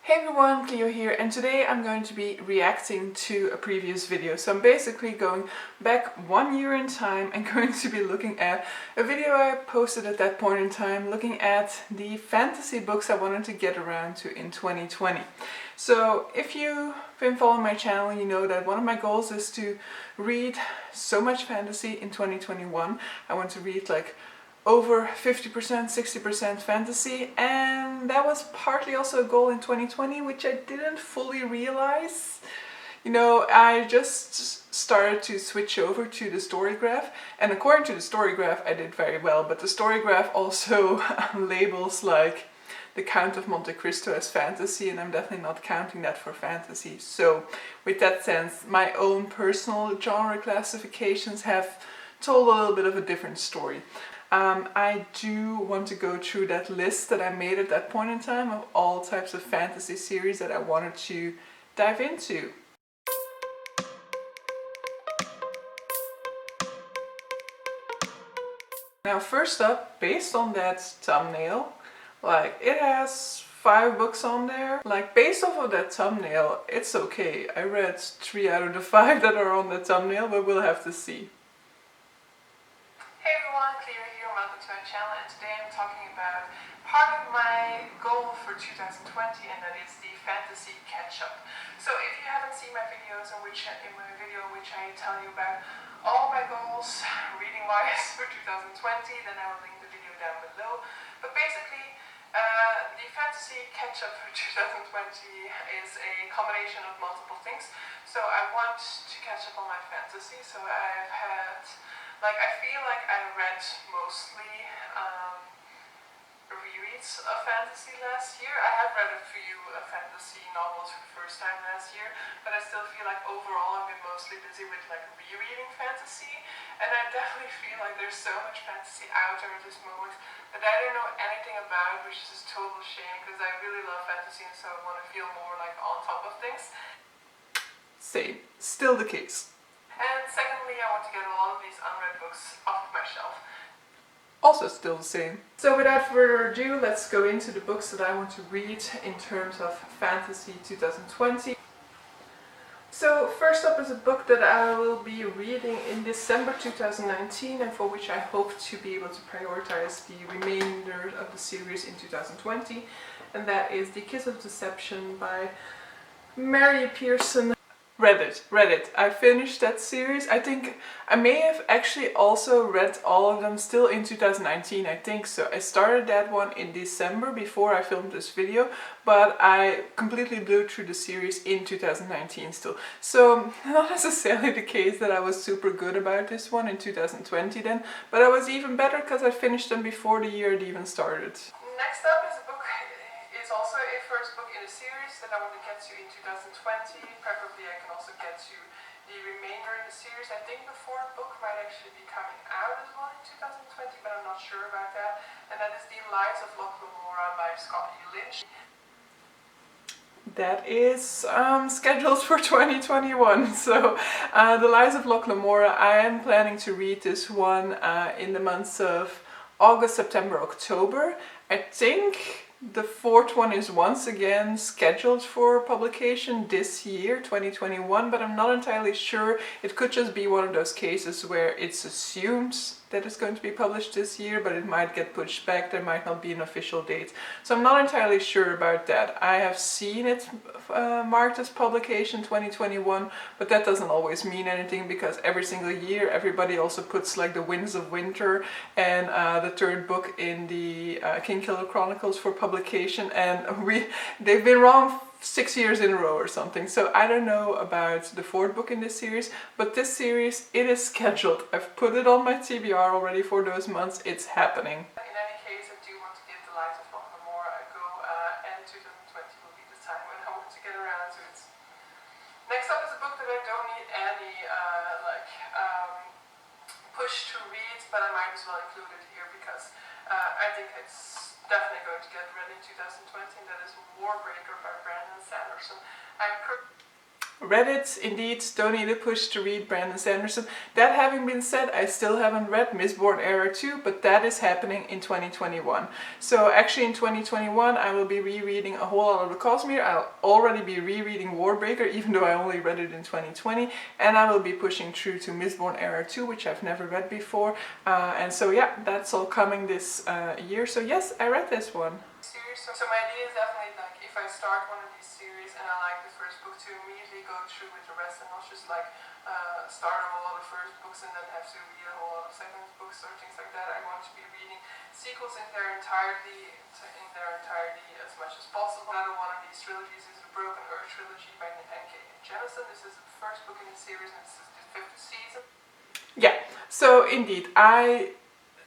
Hey everyone, Clio here, and today I'm going to be reacting to a previous video. So I'm basically going back 1 year in time and going to be looking at a video I posted at that point in time, looking at the fantasy books I wanted to get around to in 2020. So if you've been following my channel, you know that one of my goals is to read so much fantasy in 2021. I want to read like over 50%, 60% fantasy, and that was partly also a goal in 2020, which I didn't fully realize. You know, I just started to switch over to the story graph, and according to the story graph I did very well, but the story graph also labels like the Count of Monte Cristo as fantasy, and I'm definitely not counting that for fantasy. So with that sense, my own personal genre classifications have told a little bit of a different story. I do want to go through that list that I made at that point in time of all types of fantasy series that I wanted to dive into. Now first up, based on that thumbnail, like it has 5 books on there. Like based off of that thumbnail, it's okay. I read 3 out of the 5 that are on the thumbnail, but we'll have to see. Hey everyone, Clio here, welcome to my channel, and today I'm talking about part of my goal for 2020, and that is the fantasy catch-up. So if you haven't seen my videos in my video in which I tell you about all my goals reading-wise for 2020, then I will link the video down below. But basically, the fantasy catch-up for 2020 is a combination of multiple things. So I want to catch up on my fantasy, so I've had, I feel like I read mostly rereads of fantasy last year. I have read a few fantasy novels for the first time last year, but I still feel like overall I've been mostly busy with rereading fantasy, and I definitely feel like there's so much fantasy out there at this moment that I don't know anything about, which is a total shame because I really love fantasy and so I want to feel more on top of things. Same, still the case. And secondly, I want to get a lot of these unread books off my shelf. Also still the same. So without further ado, let's go into the books that I want to read in terms of fantasy 2020. So first up is a book that I will be reading in December 2019 and for which I hope to be able to prioritize the remainder of the series in 2020, and that is The Kiss of Deception by Mary Pearson. Read it. I finished that series. I think I may have actually also read all of them still in 2019, I think so. I started that one in December before I filmed this video, but I completely blew through the series in 2019 still. So not necessarily the case that I was super good about this one in 2020 then, but I was even better because I finished them before the year had even started. Next up is a book, is also a first book in a series that I want to get to in 2020. Preferably I can also get to the remainder in the series. I think the 4th book might actually be coming out as well in 2020, but I'm not sure about that. And that is The Lives of Loch Lomora by Scott E. Lynch. That is scheduled for 2021. So The Lives of Loch Lomora, I am planning to read this one in the months of August, September, October. I think the 4th one is once again scheduled for publication this year, 2021, but I'm not entirely sure. It could just be one of those cases where it's assumed that it's going to be published this year, but it might get pushed back. There might not be an official date. So I'm not entirely sure about that. I have seen it marked as publication 2021, but that doesn't always mean anything because every single year everybody also puts The Winds of Winter and the 3rd book in the Kingkiller Chronicles for publication, and they've been wrong 6 years in a row or something. So I don't know about the 4th book in this series, but this series, it is scheduled. I've put it on my TBR already for those months. It's happening. In any case, I do want to give The Lives of Loch Lomora a go, and 2020 will be the time when I want to get around to it. Next up is a book that I don't need any push to read, but I might as well include it here because I think it's definitely going to get read in 2020, and that is Warbreaker by Brandon Sanderson. Read it, indeed, don't need a push to read Brandon Sanderson. That having been said, I still haven't read Mistborn Era 2, but that is happening in 2021. So actually in 2021 I will be rereading a whole lot of the Cosmere. I'll already be rereading Warbreaker, even though I only read it in 2020, and I will be pushing through to Mistborn Era 2, which I've never read before. And so yeah, that's all coming this year. So yes, I read this one. So my idea is definitely like, if I start one of these series and I like the first book, to immediately go through with the rest and not just like start a whole lot of first books and then have to read a whole lot of second books or things like that. I want to be reading sequels in their entirety as much as possible. Another one of these trilogies is the Broken Earth trilogy by N.K. Jemisin. This is the first book in the series and this is the 5th season. Yeah, so indeed,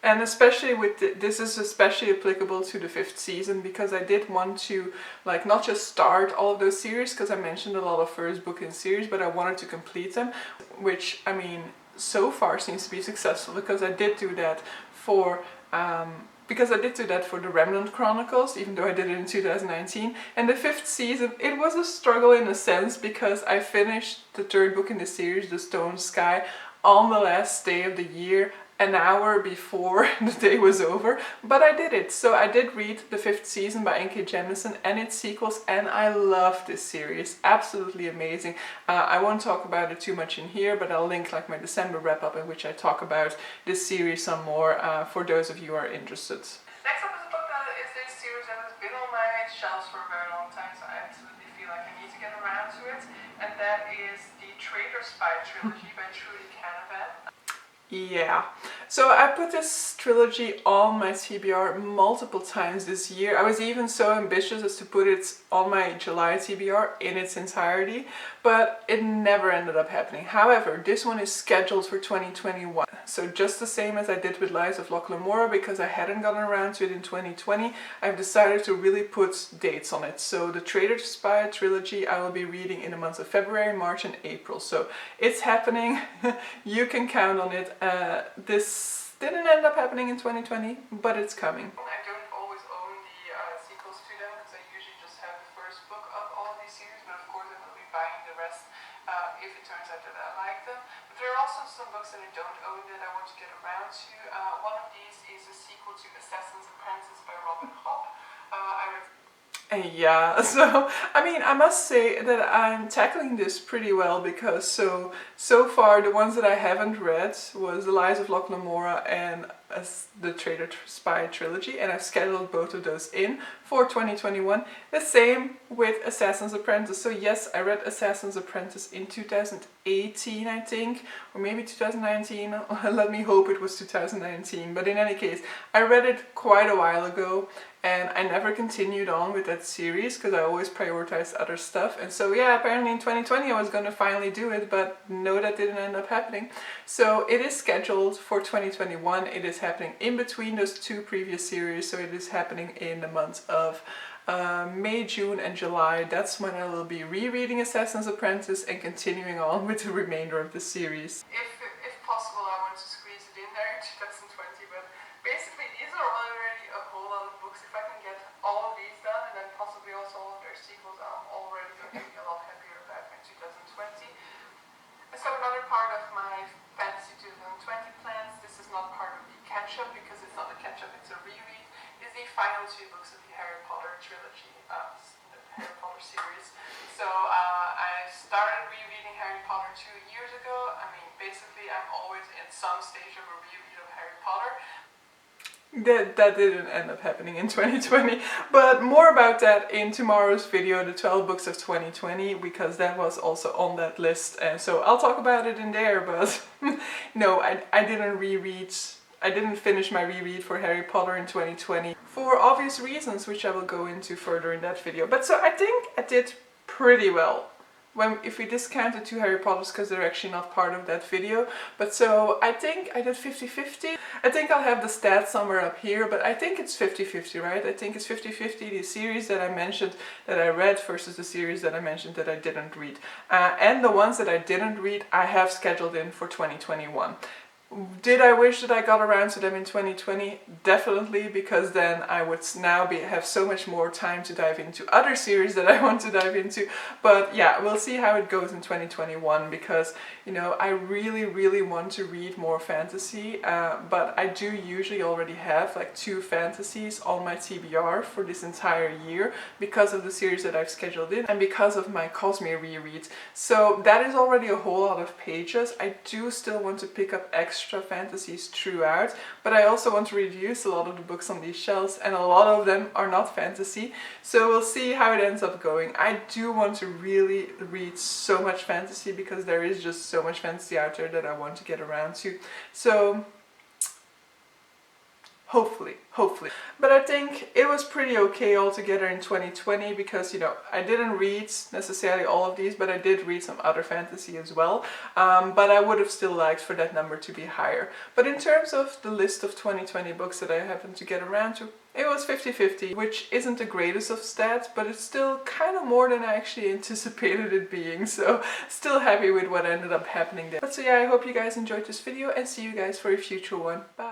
and especially with this is especially applicable to the 5th season, because I did want to like not just start all of those series, because I mentioned a lot of first book in series, but I wanted to complete them, which I mean so far seems to be successful, because I did do that for the Remnant Chronicles, even though I did it in 2019. And the 5th season, it was a struggle in a sense, because I finished the 3rd book in the series, The Stone Sky, on the last day of the year, an hour before the day was over, but I did it. So I did read the 5th season by N.K. Jemisin and its sequels, and I love this series. Absolutely amazing. I won't talk about it too much in here, but I'll link like my December wrap-up in which I talk about this series some more for those of you who are interested. Next up is a book that is this series that has been on my shelves for a very long time, so I absolutely feel like I need to get around to it, and that is the Traitor Spy trilogy by Trudy Canavan. Yeah, so I put this trilogy on my TBR multiple times this year. I was even so ambitious as to put it on my July TBR in its entirety, but it never ended up happening. However, this one is scheduled for 2021. So just the same as I did with Lies of Locke Lamora, because I hadn't gotten around to it in 2020, I've decided to really put dates on it. So the Traitor Spy trilogy I will be reading in the months of February, March and April. So it's happening, you can count on it. This didn't end up happening in 2020, but it's coming. I don't always own the sequels to them, because I usually just have the first book of all of these series, but of course I will be buying the rest if it turns out that I like them. But there are also some books that I don't own that I want to get around to. One of these is a sequel to Assassin's Apprentice by Robin Hobb. Yeah, so I mean, I must say that I'm tackling this pretty well, because so far the ones that I haven't read was The Lies of Locke Lamora and the Traitor Spy trilogy, and I've scheduled both of those in for 2021. The same with Assassin's Apprentice. So yes, I read Assassin's Apprentice in 2018, I think, or maybe 2019. Let me hope it was 2019, but in any case, I read it quite a while ago, and I never continued on with that series because I always prioritized other stuff. And so yeah, apparently in 2020 I was going to finally do it, but no, that didn't end up happening. So it is scheduled for 2021. It is happening in between those two previous series, so it is happening in the months of May, June and July. That's when I will be rereading Assassin's Apprentice and continuing on with the remainder of the series. If possible, I want to squeeze it in there in 2020, but basically these are already a whole lot of books. If I can get all of these done and then possibly also all of their sequels, I'm already going to be a lot happier about in 2020. And so another part of my Fantasy 2020 plans, this is not part of the catch-up because it's not a catch-up, it's a reread, is the final two books of the Harry Potter trilogy, the Harry Potter series. So I started rereading Harry Potter 2 years ago. I mean, basically I'm always in some stage of a reread of Harry Potter. That didn't end up happening in 2020, but more about that in tomorrow's video, the 12 books of 2020, because that was also on that list, and so I'll talk about it in there. But no, I didn't finish my reread for Harry Potter in 2020 for obvious reasons, which I will go into further in that video. But so I think I did pretty well. If we discount the two Harry Potters because they're actually not part of that video. But so I think I did 50-50. I think I'll have the stats somewhere up here, but I think it's 50-50, right? I think it's 50-50 the series that I mentioned that I read versus the series that I mentioned that I didn't read. And the ones that I didn't read, I have scheduled in for 2021. Did I wish that I got around to them in 2020? Definitely, because then I would now have so much more time to dive into other series that I want to dive into. But yeah, we'll see how it goes in 2021, because, you know, I really want to read more fantasy, but I do usually already have like 2 fantasies on my TBR for this entire year because of the series that I've scheduled in and because of my Cosmere rereads. So that is already a whole lot of pages. I do still want to pick up extra fantasies throughout, but I also want to reduce a lot of the books on these shelves, and a lot of them are not fantasy, so we'll see how it ends up going. I do want to really read so much fantasy because there is just so much fantasy out there that I want to get around to, so hopefully. But I think it was pretty okay altogether in 2020 because, you know, I didn't read necessarily all of these, but I did read some other fantasy as well. But I would have still liked for that number to be higher. But in terms of the list of 2020 books that I happened to get around to, it was 50-50, which isn't the greatest of stats, but it's still kind of more than I actually anticipated it being, so still happy with what ended up happening there. But so yeah, I hope you guys enjoyed this video and see you guys for a future one. Bye!